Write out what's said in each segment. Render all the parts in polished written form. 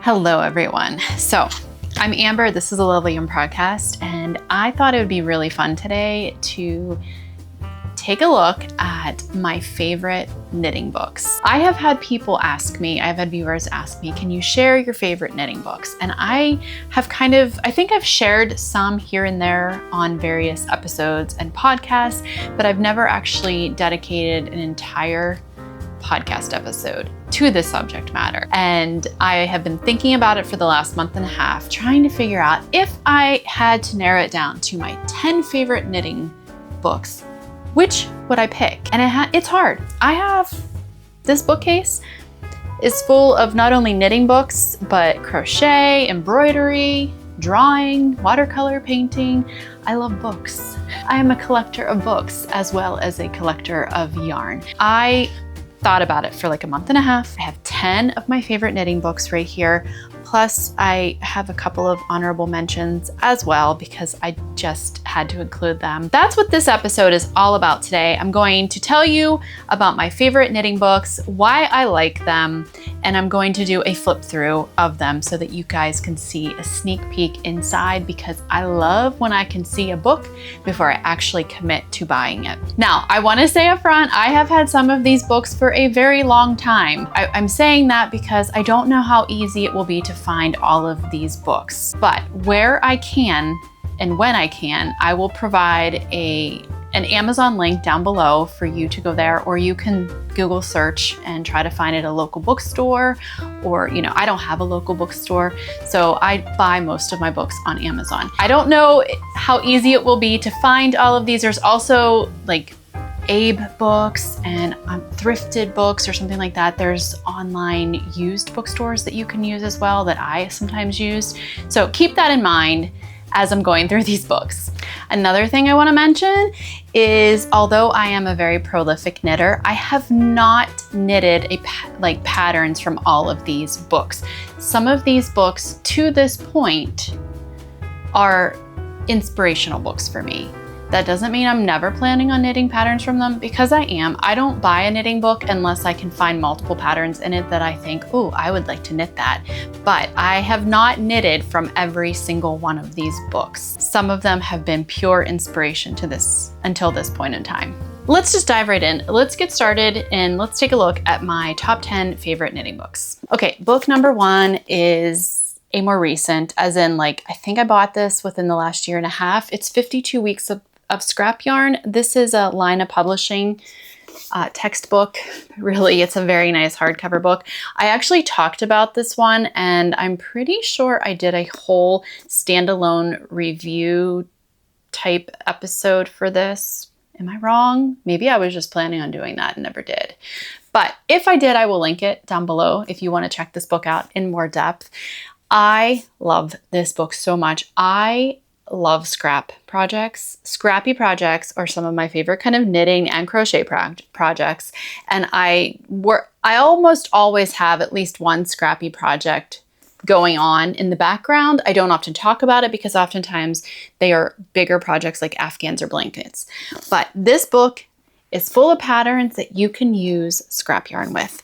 Hello, everyone. So I'm Amber. This is a Lovely Young podcast, and I thought it would be really fun today to take a look at my favorite knitting books. I have had people ask me, I've had viewers ask me, can you share your favorite knitting books? And I think I've shared some here and there on various episodes and podcasts, but I've never actually dedicated an entire podcast episode to this subject matter. And I have been thinking about it for the last month and a half, trying to figure out if I had to narrow it down to my 10 favorite knitting books, which would I pick? And it's hard. I have this bookcase is full of not only knitting books, but crochet, embroidery, drawing, watercolor painting. I love books. I am a collector of books as well as a collector of yarn. I thought about it for like a month and a half. I have 10 of my favorite knitting books right here. Plus I have a couple of honorable mentions as well because I just had to include them. That's what this episode is all about today. I'm going to tell you about my favorite knitting books, why I like them, and I'm going to do a flip through of them so that you guys can see a sneak peek inside, because I love when I can see a book before I actually commit to buying it. Now, I want to say up front, I have had some of these books for a very long time. I'm saying that because I don't know how easy it will be to find all of these books, but where I can and when I can, I will provide an Amazon link down below for you to go there, or you can Google search and try to find it at a local bookstore, or, I don't have a local bookstore, so I buy most of my books on Amazon. I don't know how easy it will be to find all of these. There's also like Abe books and thrifted books or something like that. There's online used bookstores that you can use as well that I sometimes use. So keep that in mind as I'm going through these books. Another thing I want to mention is, although I am a very prolific knitter, I have not knitted patterns from all of these books. Some of these books to this point are inspirational books for me. That doesn't mean I'm never planning on knitting patterns from them, because I am. I don't buy a knitting book unless I can find multiple patterns in it that I think, oh, I would like to knit that. But I have not knitted from every single one of these books. Some of them have been pure inspiration to this until this point in time. Let's just dive right in. Let's get started and let's take a look at my top 10 favorite knitting books. Okay, book number 1 is a more recent, as in I think I bought this within the last year and a half. It's 52 Weeks of Scrap Yarn. This is a Lina Publishing textbook. Really, it's a very nice hardcover book. I actually talked about this one, and I'm pretty sure I did a whole standalone review type episode for this. Am I wrong? Maybe I was just planning on doing that and never did. But if I did, I will link it down below if you want to check this book out in more depth. I love this book so much. I love scrap projects. Scrappy projects are some of my favorite kind of knitting and crochet projects. And I almost always have at least one scrappy project going on in the background. I don't often talk about it because oftentimes they are bigger projects like afghans or blankets. But this book is full of patterns that you can use scrap yarn with.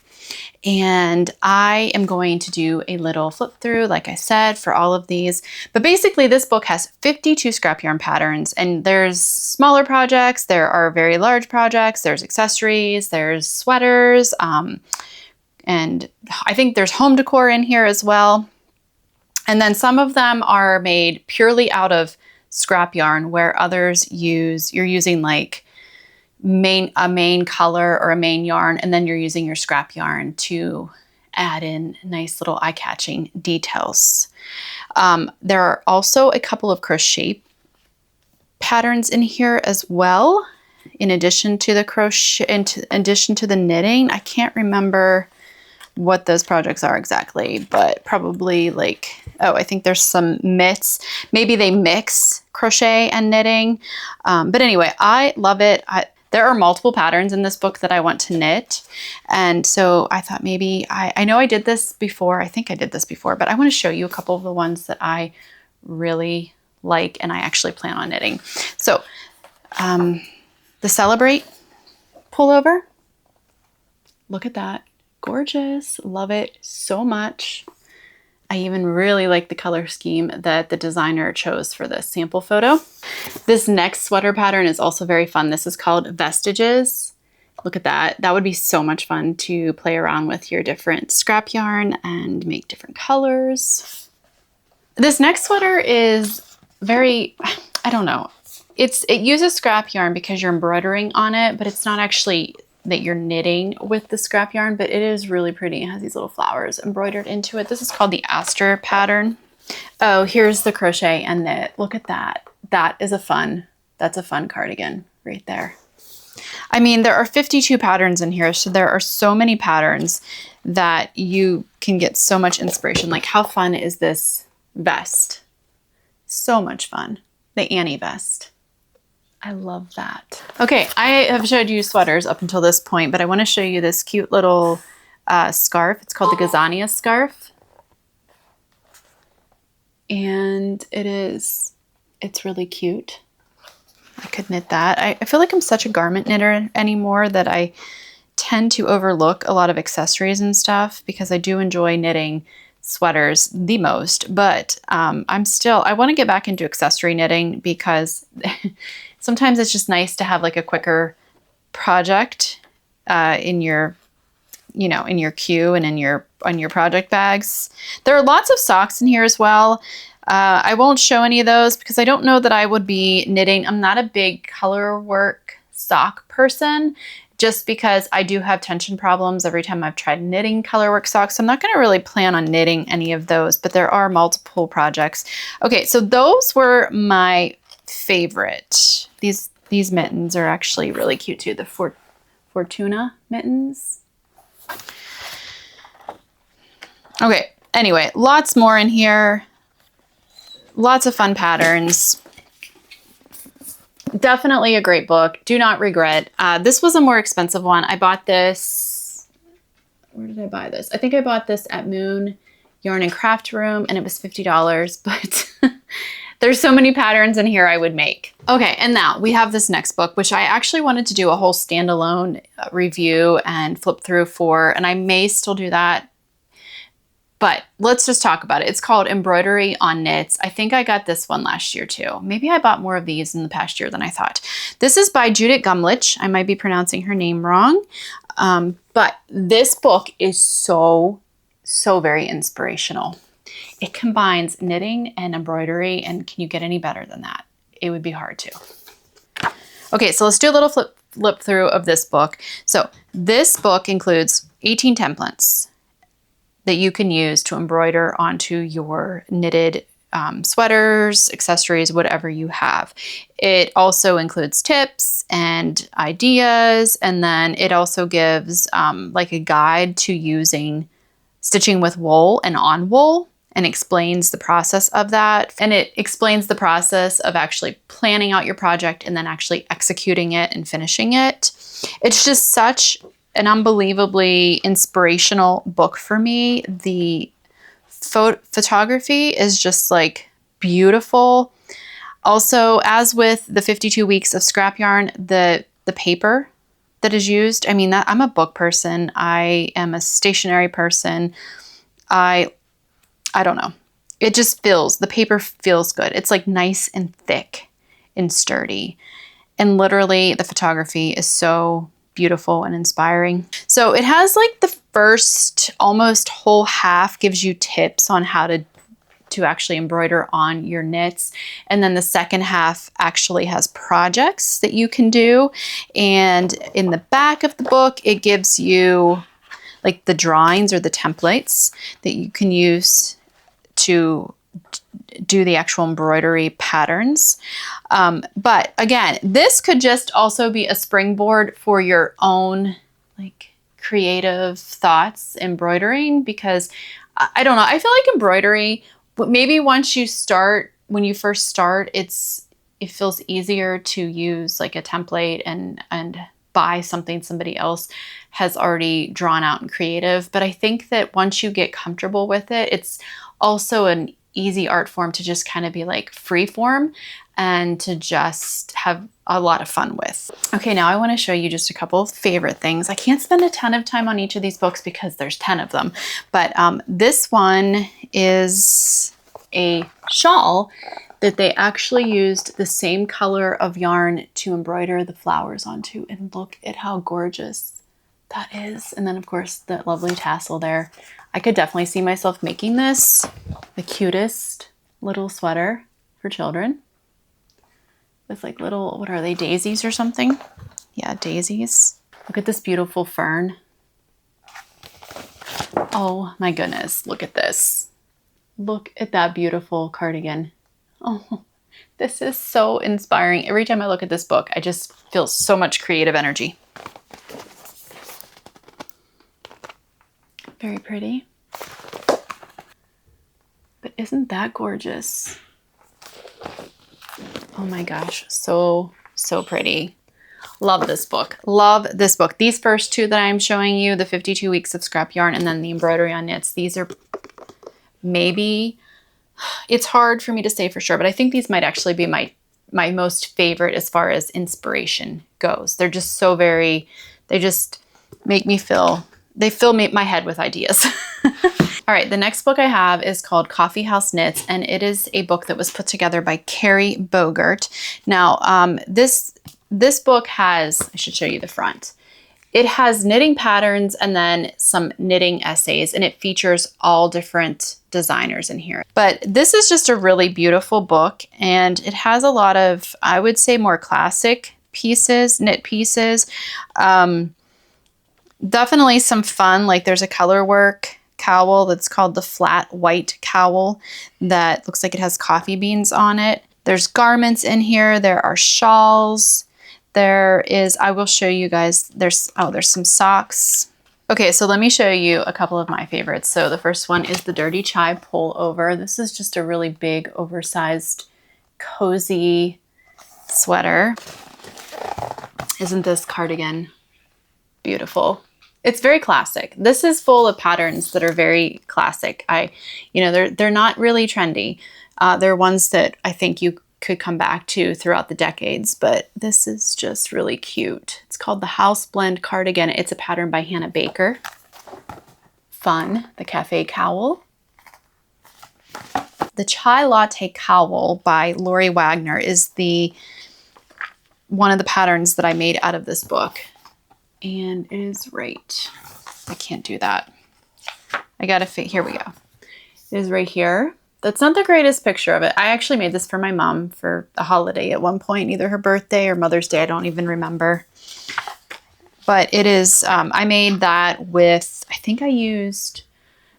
And I am going to do a little flip through, like I said, for all of these. But basically, this book has 52 scrap yarn patterns, and there's smaller projects, there are very large projects, there's accessories, there's sweaters, and I think there's home decor in here as well. And then some of them are made purely out of scrap yarn, where others you're using a main color or a main yarn, and then you're using your scrap yarn to add in nice little eye-catching details. There are also a couple of crochet patterns in here as well, in addition to the crochet, in addition to the knitting. I can't remember what those projects are exactly, but probably I think there's some mitts. Maybe they mix crochet and knitting. But anyway, I love it. There are multiple patterns in this book that I want to knit. And so I thought maybe, I know I did this before. I think I did this before, but I want to show you a couple of the ones that I really like and I actually plan on knitting. So the Celebrate pullover. Look at that. Gorgeous. Love it so much. I even really like the color scheme that the designer chose for this sample photo. This next sweater pattern is also very fun. This is called Vestiges. Look at that. That would be so much fun to play around with your different scrap yarn and make different colors. This next sweater is very, I don't know. It uses scrap yarn because you're embroidering on it, but it's not actually that you're knitting with the scrap yarn, but it is really pretty. It has these little flowers embroidered into it. This is called the Aster pattern. Oh, here's the crochet and knit. Look at that. That's a fun cardigan right there. I mean, there are 52 patterns in here, so there are so many patterns that you can get so much inspiration. Like, how fun is this vest? So much fun. The Annie vest. I love that. Okay, I have showed you sweaters up until this point, but I want to show you this cute little scarf. It's called the Gazania scarf. And it's really cute. I could knit that. I feel like I'm such a garment knitter anymore that I tend to overlook a lot of accessories and stuff because I do enjoy knitting sweaters the most, but I want to get back into accessory knitting because sometimes it's just nice to have like a quicker project in your queue and on your project bags. There are lots of socks in here as well. I won't show any of those because I don't know that I would be knitting. I'm not a big Colorwork sock person, just because I do have tension problems every time I've tried knitting Colorwork socks. So I'm not going to really plan on knitting any of those, but there are multiple projects. Okay, so those were my favorite. These mittens are actually really cute too. The Fortuna mittens. Okay, anyway, lots more in here. Lots of fun patterns. Definitely a great book. Do not regret. This was a more expensive one. I bought this, where did I buy this? I think I bought this at Moon Yarn and Craft Room and it was $50, but there's so many patterns in here I would make. Okay, and now we have this next book, which I actually wanted to do a whole standalone review and flip through for, and I may still do that. But let's just talk about it. It's called Embroidery on Knits. I think I got this one last year too. Maybe I bought more of these in the past year than I thought. This is by Judith Gumlich. I might be pronouncing her name wrong. But this book is so very inspirational. It combines knitting and embroidery, and can you get any better than that? It would be hard to. Okay, so let's do a little flip through of this book. So this book includes 18 templates that you can use to embroider onto your knitted sweaters, accessories, whatever you have. It also includes tips and ideas, and then it also gives like a guide to using stitching with wool and on wool, and explains the process of that. And it explains the process of actually planning out your project and then actually executing it and finishing it. It's just such an unbelievably inspirational book for me. The photography is just like beautiful. Also, as with the 52 weeks of scrap yarn, the paper that is used, I mean, I'm a book person. I am a stationery person. I don't know. It just the paper feels good. It's like nice and thick and sturdy. And literally the photography is so beautiful and inspiring. So it has like the first almost whole half gives you tips on how to actually embroider on your knits. And then the second half actually has projects that you can do. And in the back of the book, it gives you like the drawings or the templates that you can use to do the actual embroidery patterns. But again, this could just also be a springboard for your own like creative thoughts embroidering, because I don't know, I feel like embroidery, maybe once you start, when you first start, it feels easier to use like a template and buy something somebody else has already drawn out and creative. But I think that once you get comfortable with it, it's also an easy art form to just kind of be like free form. and to just have a lot of fun with. Okay, now I want to show you just a couple of favorite things. I can't spend a ton of time on each of these books because there's 10 of them, but this one is a shawl that they actually used the same color of yarn to embroider the flowers onto, and look at how gorgeous that is. And then of course that lovely tassel there. I could definitely see myself making this the cutest little sweater for children with like little, what are they, daisies or something? Yeah, daisies. Look at this beautiful fern. Oh my goodness, look at this. Look at that beautiful cardigan. Oh, this is so inspiring. Every time I look at this book, I just feel so much creative energy. Very pretty. But isn't that gorgeous? Oh my gosh, so pretty. Love this book. Love this book. These first two that I'm showing you, the 52 Weeks of Scrap Yarn and then the Embroidery on Knits, these are maybe, it's hard for me to say for sure, but I think these might actually be my most favorite as far as inspiration goes. They're just so very, they just make me feel, they fill my head with ideas. All right, the next book I have is called Coffee House Knits, and it is a book that was put together by Carrie Bogert. Now, this book has, I should show you the front. It has knitting patterns and then some knitting essays, and it features all different designers in here. But this is just a really beautiful book, and it has a lot of, I would say, more classic pieces, knit pieces. Definitely some fun, like there's a Colorwork cowl that's called the Flat White Cowl that looks like it has coffee beans on it. There's garments in here. There are shawls. There is, I will show you guys, there's some socks. Okay, so let me show you a couple of my favorites. So the first one is the Dirty Chai pullover. This is just a really big, oversized, cozy sweater. Isn't this cardigan beautiful? It's very classic. This is full of patterns that are very classic. They're not really trendy. They're ones that I think you could come back to throughout the decades, but this is just really cute. It's called the House Blend Cardigan. It's a pattern by Hannah Baker. Fun. The Cafe Cowl. The Chai Latte Cowl by Lori Wagner is one of the patterns that I made out of this book. And it is right. I can't do that. I gotta fit. Here we go. It is right here. That's not the greatest picture of it. I actually made this for my mom for a holiday at one point, either her birthday or Mother's Day. I don't even remember. But it is, I made that with, I think I used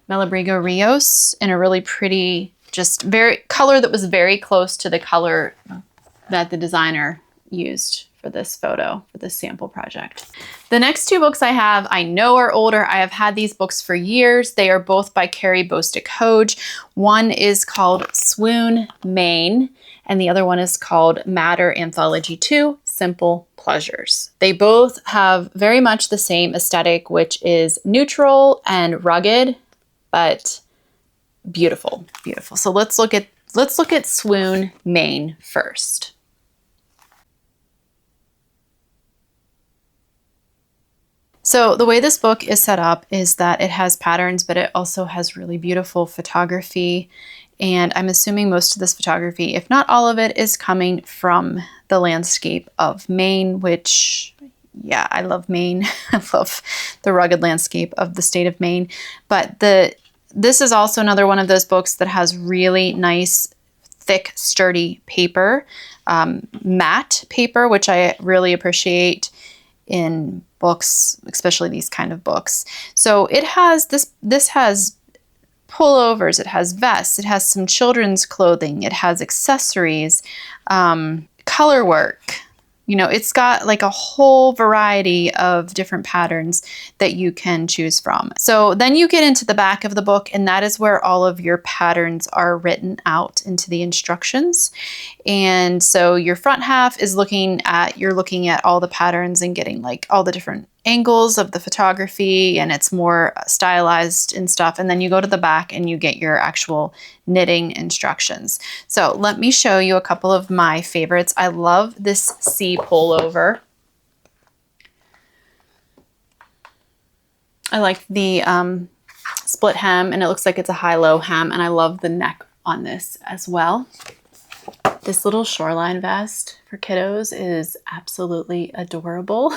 Malabrigo Rios in a really pretty, just very color that was very close to the color that the designer used for this photo, for this sample project. The next two books I have, I know are older. I have had these books for years. They are both by Carrie Bostick-Hodge. One is called Swoon Maine, and the other one is called Matter Anthology 2, Simple Pleasures. They both have very much the same aesthetic, which is neutral and rugged, but beautiful, beautiful. So let's look at Swoon Maine first. So the way this book is set up is that it has patterns, but it also has really beautiful photography. And I'm assuming most of this photography, if not all of it, is coming from the landscape of Maine, which, yeah, I love Maine. I love the rugged landscape of the state of Maine. But this is also another one of those books that has really nice, thick, sturdy paper, matte paper, which I really appreciate in books, especially these kind of books. So it has this has pullovers, it has vests, it has some children's clothing, it has accessories, color work. You know, it's got like a whole variety of different patterns that you can choose from. So then you get into the back of the book, and that is where all of your patterns are written out into the instructions. And so your front half is you're looking at all the patterns and getting like all the different angles of the photography and it's more stylized and stuff. And then you go to the back and you get your actual knitting instructions. So let me show you a couple of my favorites. I love this C pullover. I like the split hem, and it looks like it's a high-low hem, and I love the neck on this as well. This little shoreline vest for kiddos is absolutely adorable.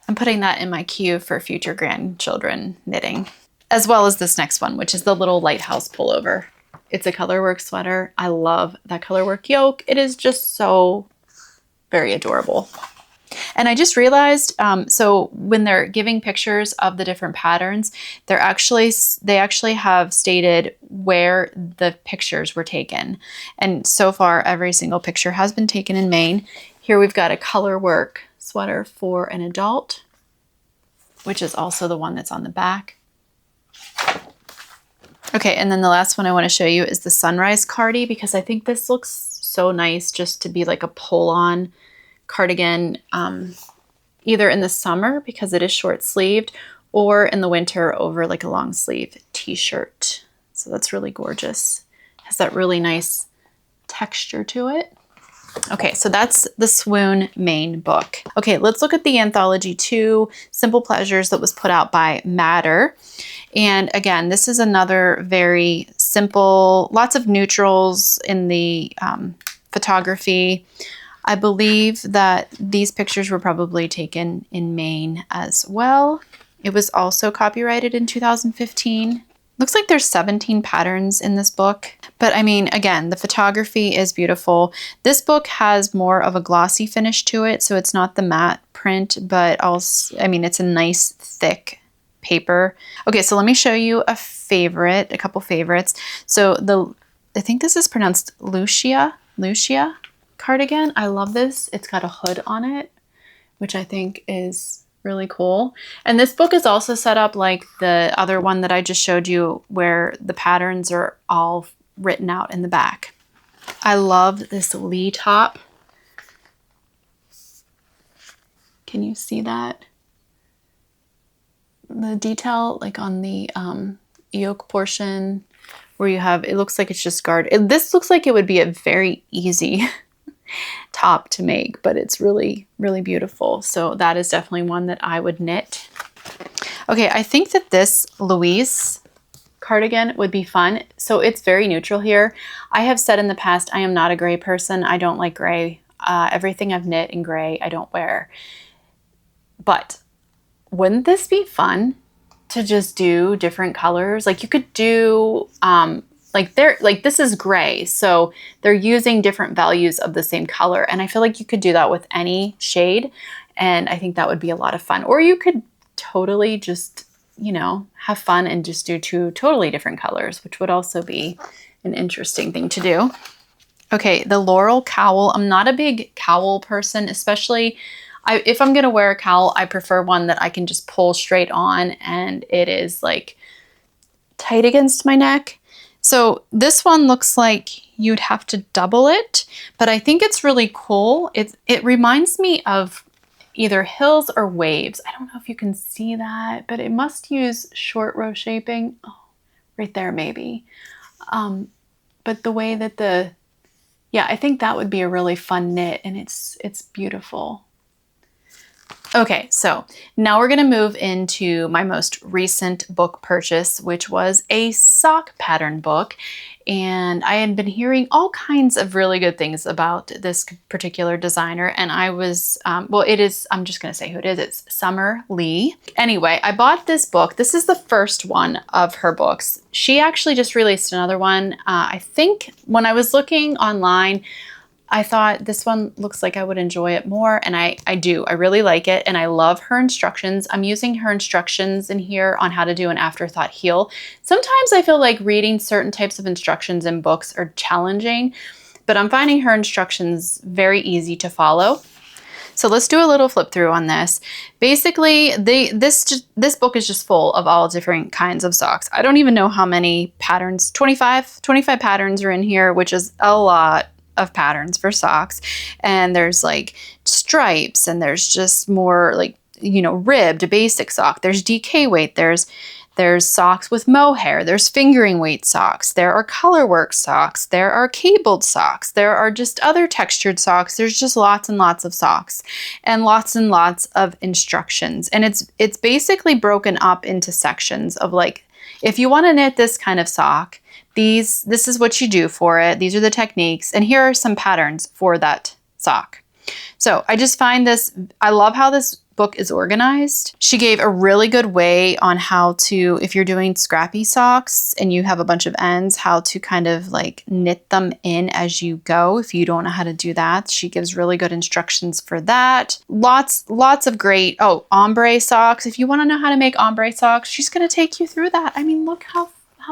I'm putting that in my queue for future grandchildren knitting, as well as this next one, which is the little lighthouse pullover. It's a Colorwork sweater. I love that Colorwork yoke. It is just so very adorable. And I just realized, so when they're giving pictures of the different patterns, they actually have stated where the pictures were taken. And so far, every single picture has been taken in Maine. Here we've got a Colorwork sweater for an adult, which is also the one that's on the back. Okay, and then the last one I want to show you is the Sunrise Cardi, because I think this looks so nice just to be like a pull-on cardigan, either in the summer because it is short sleeved, or in the winter over like a long sleeve t-shirt. So that's really gorgeous. Has that really nice texture to it. Okay, so that's the Swoon Maine book. Okay, let's look at the Anthology 2, Simple Pleasures, that was put out by Matter. And again, this is another very simple, lots of neutrals in the photography. I believe that these pictures were probably taken in Maine as well. It was also copyrighted in 2015. Looks like there's 17 patterns in this book. But I mean, again, the photography is beautiful. This book has more of a glossy finish to it, so it's not the matte print, but also, I mean, it's a nice thick paper. Okay, so let me show you a couple favorites. So I think this is pronounced Lucia cardigan. I love this. It's got a hood on it, which I think is really cool. And this book is also set up like the other one that I just showed you, where the patterns are all written out in the back. I love this Lee top. Can you see that? The detail like on the yoke portion where you have, it looks like it's just guarded. This looks like it would be a very easy top to make, but it's really, really beautiful. So that is definitely one that I would knit. Okay, I think that this Louise cardigan would be fun. So it's very neutral here. I have said in the past, I am not a gray person. I don't like gray. Everything I've knit in gray, I don't wear. But wouldn't this be fun to just do different colors? Like you could do, this is gray, so they're using different values of the same color. And I feel like you could do that with any shade. And I think that would be a lot of fun. Or you could totally just, have fun and just do two totally different colors, which would also be an interesting thing to do. Okay, the Laurel cowl. I'm not a big cowl person, especially if I'm gonna wear a cowl, I prefer one that I can just pull straight on and it is like tight against my neck. So this one looks like you'd have to double it, but I think it's really cool. It reminds me of either hills or waves. I don't know if you can see that, but it must use short row shaping. Oh, right there maybe. But the way that I think that would be a really fun knit, and it's beautiful. Okay, so now we're gonna move into my most recent book purchase, which was a sock pattern book. And I had been hearing all kinds of really good things about this particular designer. And I was, I'm just gonna say who it is. It's Summer Lee. Anyway, I bought this book. This is the first one of her books. She actually just released another one. I think when I was looking online, I thought this one looks like I would enjoy it more, and I do. I really like it, and I love her instructions. I'm using her instructions in here on how to do an afterthought heel. Sometimes I feel like reading certain types of instructions in books are challenging, but I'm finding her instructions very easy to follow. So let's do a little flip through on this. Basically, this book is just full of all different kinds of socks. I don't even know how many patterns, 25 patterns are in here, which is a lot of patterns for socks. And there's like stripes, and there's just more like you know, ribbed, basic sock. There's DK weight. There's socks with mohair. There's fingering weight socks. There are colorwork socks. There are cabled socks. There are just other textured socks. There's just lots and lots of socks and lots of instructions. And it's basically broken up into sections of like, if you want to knit this kind of sock, this is what you do for it. These are the techniques. And here are some patterns for that sock. So I just find this, I love how this book is organized. She gave a really good way on how to, if you're doing scrappy socks and you have a bunch of ends, how to kind of like knit them in as you go. If you don't know how to do that, she gives really good instructions for that. Lots of great, ombre socks. If you want to know how to make ombre socks, she's going to take you through that. I mean, look how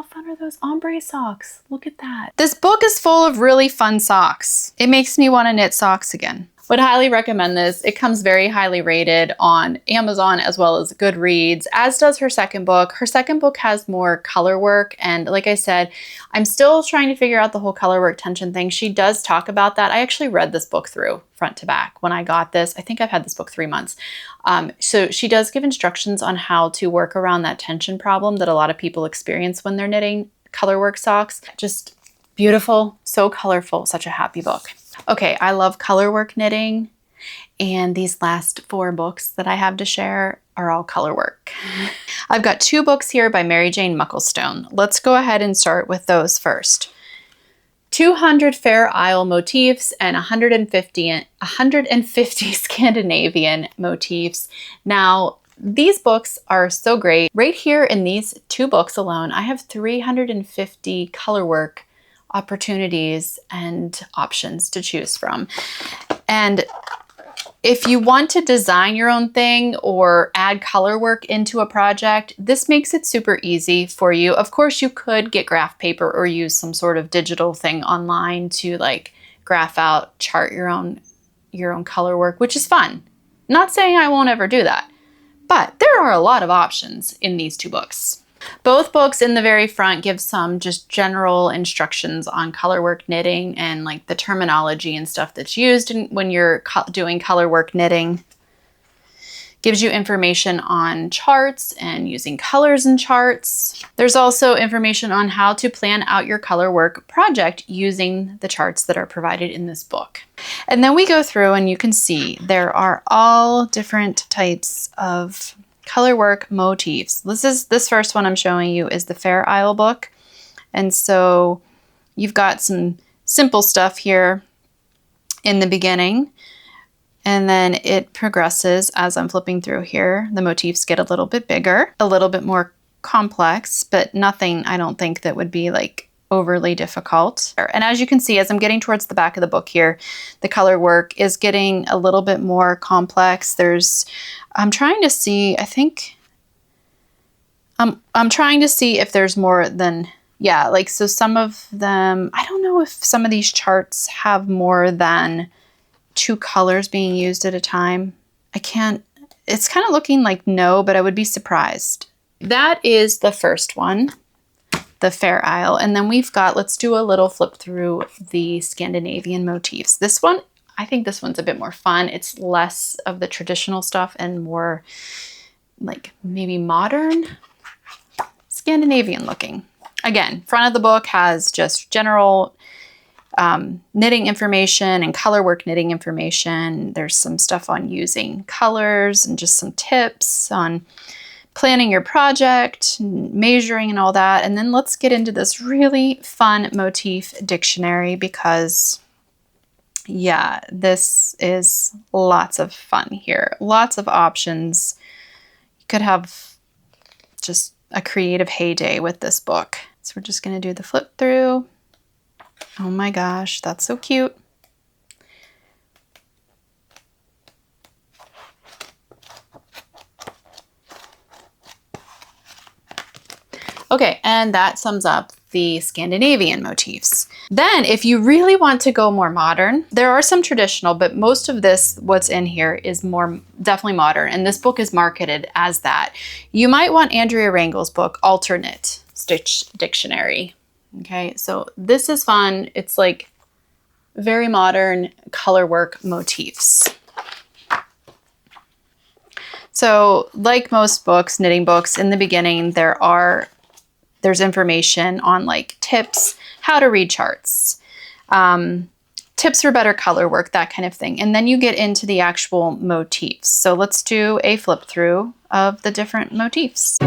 fun are those ombre socks? Look at that. This book is full of really fun socks. It makes me want to knit socks again. Would highly recommend this. It comes very highly rated on Amazon as well as Goodreads, as does her second book. Her second book has more color work. And like I said, I'm still trying to figure out the whole color work tension thing. She does talk about that. I actually read this book through front to back when I got this. I think I've had this book 3 months. So she does give instructions on how to work around that tension problem that a lot of people experience when they're knitting color work socks. Just beautiful, so colorful, such a happy book. Okay, I love colorwork knitting, and these last 4 books that I have to share are all colorwork. I've got 2 books here by Mary Jane Mucklestone. Let's go ahead and start with those first. 200 Fair Isle motifs and 150 Scandinavian motifs. Now, these books are so great. Right here in these 2 books alone, I have 350 colorwork opportunities and options to choose from. And if you want to design your own thing or add color work into a project, this makes it super easy for you. Of course, you could get graph paper or use some sort of digital thing online to like graph out, chart your own color work, which is fun. Not saying I won't ever do that, but there are a lot of options in these 2 books. Both books in the very front give some just general instructions on colorwork knitting and like the terminology and stuff that's used when you're doing colorwork knitting. Gives you information on charts and using colors in charts. There's also information on how to plan out your colorwork project using the charts that are provided in this book. And then we go through and you can see there are all different types of colorwork motifs. This first one I'm showing you is the Fair Isle book. And so you've got some simple stuff here in the beginning, and then it progresses as I'm flipping through here. The motifs get a little bit bigger, a little bit more complex, but nothing I don't think that would be like overly difficult. And as you can see, as I'm getting towards the back of the book here, the color work is getting a little bit more complex. I'm trying to see, I think, I'm trying to see if there's more than, yeah, like, so some of them, I don't know if some of these charts have more than 2 colors being used at a time. It's kind of looking like no, but I would be surprised. That is the first one, the Fair Isle. And then we've got, let's do a little flip through the Scandinavian motifs. This one, I think this one's a bit more fun. It's less of the traditional stuff and more like maybe modern Scandinavian looking. Again, front of the book has just general knitting information and colorwork knitting information. There's some stuff on using colors and just some tips on planning your project, measuring and all that. And then let's get into this really fun motif dictionary because yeah, this is lots of fun here. Lots of options. You could have just a creative heyday with this book. So we're just going to do the flip through. Oh my gosh, that's so cute. Okay, and that sums up the Scandinavian motifs. Then if you really want to go more modern, there are some traditional, but most of this, what's in here is more definitely modern, and this book is marketed as that. You might want Andrea Rangel's book, Alternate Stitch Dictionary. Okay, so this is fun. It's like very modern color work motifs. So like most books, knitting books, in the beginning, there's information on like tips, how to read charts, tips for better color work, that kind of thing. And then you get into the actual motifs. So let's do a flip through of the different motifs.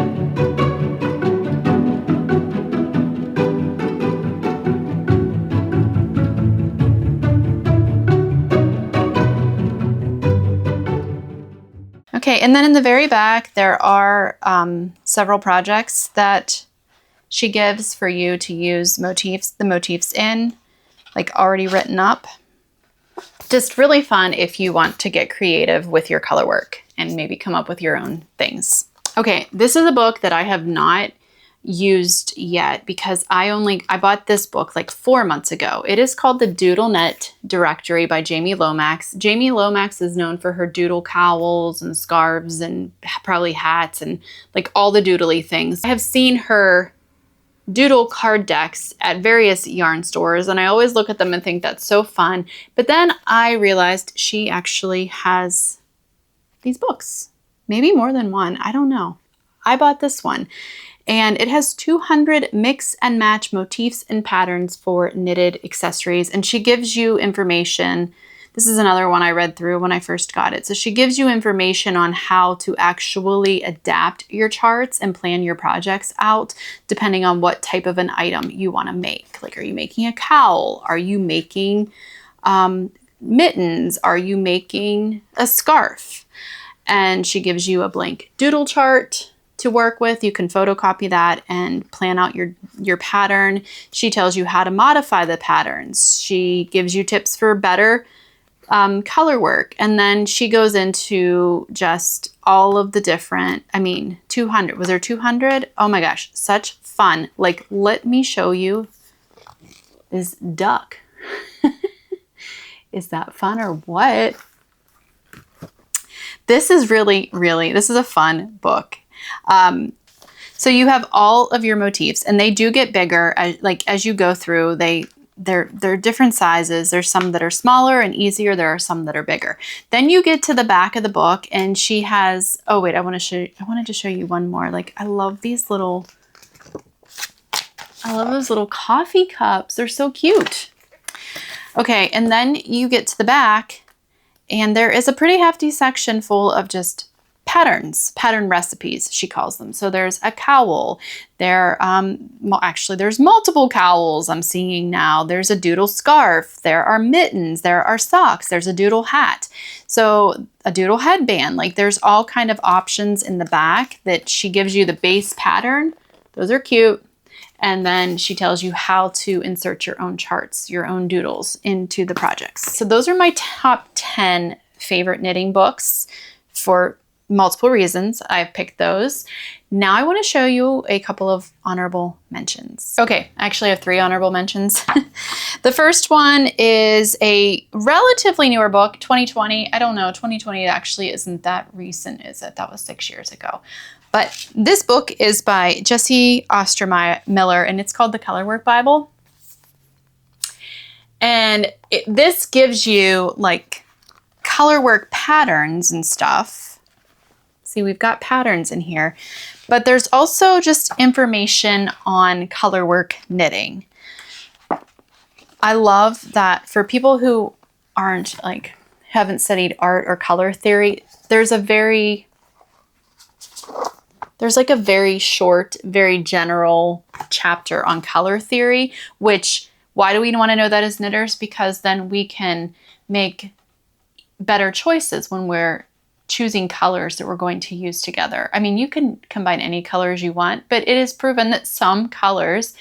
Okay, and then in the very back, there are several projects that she gives for you to use the motifs in, like already written up. Just really fun if you want to get creative with your color work and maybe come up with your own things. Okay, this is a book that I have not used yet because I bought this book like 4 months ago. It is called the Doodle Knit Directory by Jamie Lomax. Jamie Lomax is known for her doodle cowls and scarves and probably hats and like all the doodly things. I have seen her doodle card decks at various yarn stores, and I always look at them and think that's so fun. But then I realized she actually has these books, maybe more than one, I don't know. I bought this one, and it has 200 mix and match motifs and patterns for knitted accessories, and she gives you information. This is another one I read through when I first got it. So she gives you information on how to actually adapt your charts and plan your projects out depending on what type of an item you want to make. Like, are you making a cowl? Are you making mittens? Are you making a scarf? And she gives you a blank doodle chart to work with. You can photocopy that and plan out your pattern. She tells you how to modify the patterns. She gives you tips for better color work. And then she goes into just all of the different, 200. Was there 200? Oh my gosh, such fun. Like, let me show you this duck. Is that fun or what? This is this is a fun book. So you have all of your motifs, and they do get bigger as you go through. They're different sizes. There's some that are smaller and easier. There are some that are bigger. Then you get to the back of the book, and she has, oh wait, I wanted to show you one more. Like, I love those little coffee cups. They're so cute. Okay, and then you get to the back, and there is a pretty hefty section full of just pattern recipes, she calls them. So there's a cowl. There's multiple cowls I'm seeing now. There's a doodle scarf. There are mittens. There are socks. There's a doodle hat. So a doodle headband. Like, there's all kind of options in the back that she gives you the base pattern. Those are cute. And then she tells you how to insert your own charts, your own doodles into the projects. So those are my top 10 favorite knitting books for multiple reasons. I've picked those. Now I want to show you a couple of honorable mentions. Okay, I actually have 3 honorable mentions. The first one is a relatively newer book, 2020. I don't know, 2020 actually isn't that recent, is it? That was 6 years ago. But this book is by Jessie Ostermiller, and it's called The Colorwork Bible. And this gives you like colorwork patterns and stuff. See, we've got patterns in here, but there's also just information on colorwork knitting. I love that for people who haven't studied art or color theory, there's like a very short, very general chapter on color theory, which, why do we want to know that as knitters? Because then we can make better choices when we're choosing colors that we're going to use together. I mean, you can combine any colors you want, but it is proven that some colors,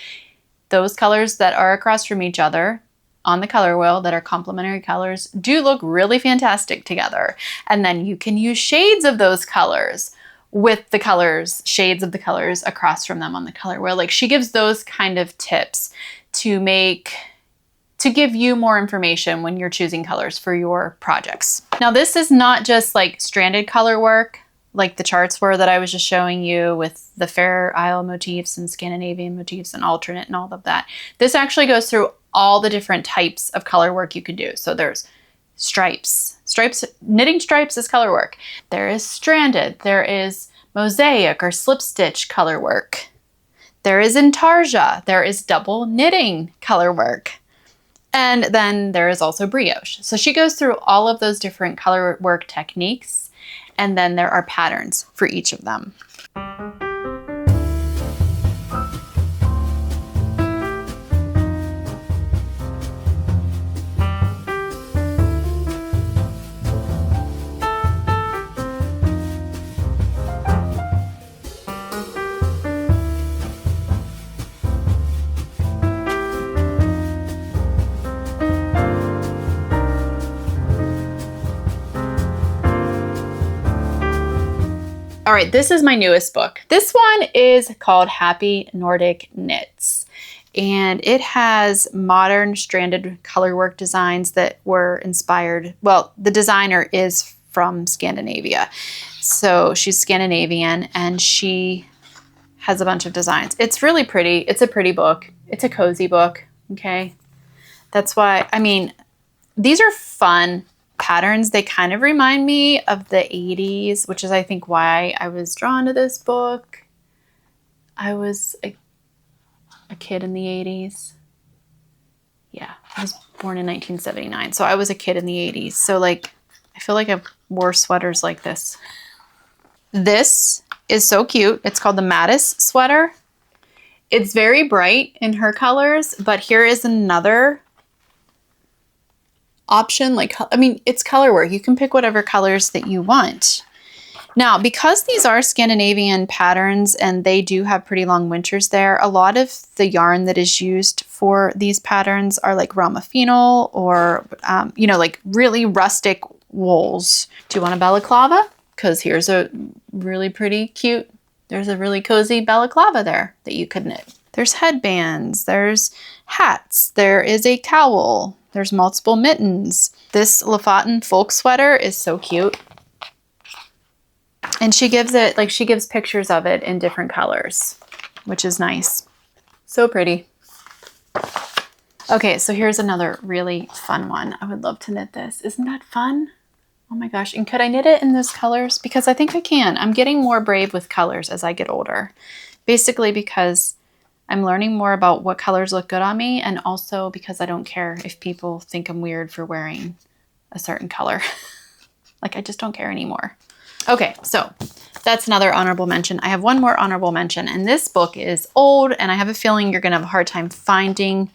those colors that are across from each other on the color wheel that are complementary colors, do look really fantastic together. And then you can use shades of those colors with the colors, shades of the colors across from them on the color wheel. Like, she gives those kind of tips to give you more information when you're choosing colors for your projects. Now, this is not just like stranded color work, like the charts were that I was just showing you with the Fair Isle motifs and Scandinavian motifs and alternate and all of that. This actually goes through all the different types of color work you can do. So there's stripes. Knitting stripes is color work. There is stranded. There is mosaic or slip stitch color work. There is intarsia. There is double knitting color work. And then there is also brioche. So she goes through all of those different color work techniques, and then there are patterns for each of them. All right, this is my newest book. This one is called Happy Nordic Knits, and it has modern stranded colorwork designs that were inspired. Well, the designer is from Scandinavia, so she's Scandinavian, and she has a bunch of designs. It's really pretty. It's a pretty book. It's a cozy book, okay? That's why, I mean, these are fun patterns. They kind of remind me of the 80s, which is I think why I was drawn to this book. I was a kid in the 80s. Yeah, I was born in 1979, so I was a kid in the 80s. So like, I feel like I wore sweaters like this. This is so cute. It's called the Mattis sweater. It's very bright in her colors, but here is another option. Like, I mean, it's color work. You can pick whatever colors that you want. Now, because these are Scandinavian patterns and they do have pretty long winters there, a lot of the yarn that is used for these patterns are like Ramafino or, you know, like really rustic wools. Do you want a balaclava? Because here's a really pretty cute, there's a really cozy balaclava there that you could knit. There's headbands, there's hats, there is a cowl, there's multiple mittens. This Lofoten folk sweater is so cute. And she gives it, like she gives pictures of it in different colors, which is nice. So pretty. Okay, so here's another really fun one. I would love to knit this. Isn't that fun? Oh my gosh, and could I knit it in those colors? Because I think I can. I'm getting more brave with colors as I get older. Basically because I'm learning more about what colors look good on me, and also because I don't care if people think I'm weird for wearing a certain color. Like, I just don't care anymore. Okay, so that's another honorable mention. I have one more honorable mention, and this book is old, and I have a feeling you're gonna have a hard time finding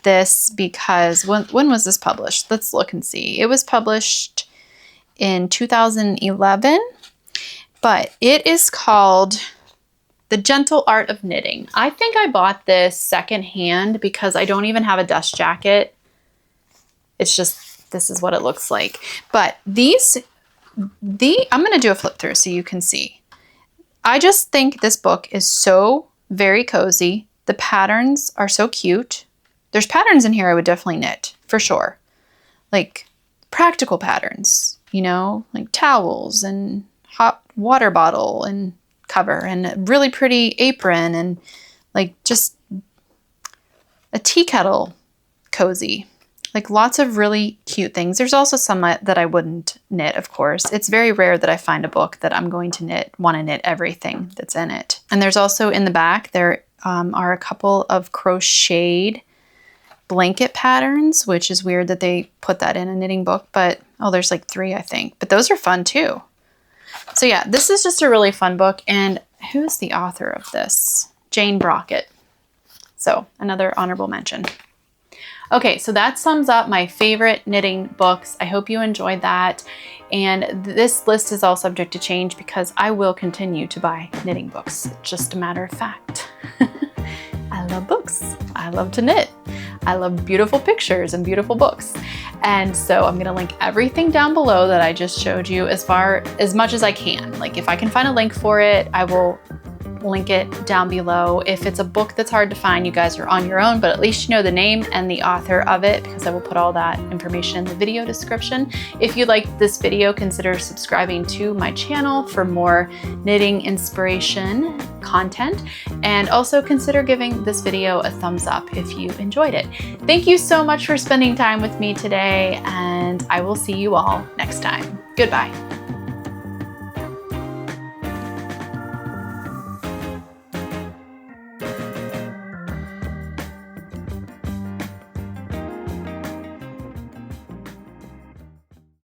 this because when was this published? Let's look and see. It was published in 2011, but it is called The Gentle Art of Knitting. I think I bought this secondhand because I don't even have a dust jacket. It's just, this is what it looks like. But I'm gonna do a flip through so you can see. I just think this book is so very cozy. The patterns are so cute. There's patterns in here I would definitely knit, for sure. Like practical patterns, you know, like towels and hot water bottle and cover and a really pretty apron and like just a tea kettle cozy. Like lots of really cute things. There's also some that I wouldn't knit, of course. It's very rare that I find a book that I'm going to want to knit everything that's in it. And there's also in the back, there are a couple of crocheted blanket patterns, which is weird that they put that in a knitting book, but oh, there's like 3, I think. But those are fun too. So yeah, this is just a really fun book. And who's the author of this? Jane Brockett. So another honorable mention. Okay, so that sums up my favorite knitting books. I hope you enjoyed that. And this list is all subject to change because I will continue to buy knitting books. Just a matter of fact. I love books. I love to knit. I love beautiful pictures and beautiful books. And so I'm gonna link everything down below that I just showed you as much as I can. Like if I can find a link for it, I will link it down below. If it's a book that's hard to find, you guys are on your own, but at least you know the name and the author of it, because I will put all that information in the video description. If you liked this video, consider subscribing to my channel for more knitting inspiration content, and also consider giving this video a thumbs up if you enjoyed it. Thank you so much for spending time with me today, and I will see you all next time. Goodbye.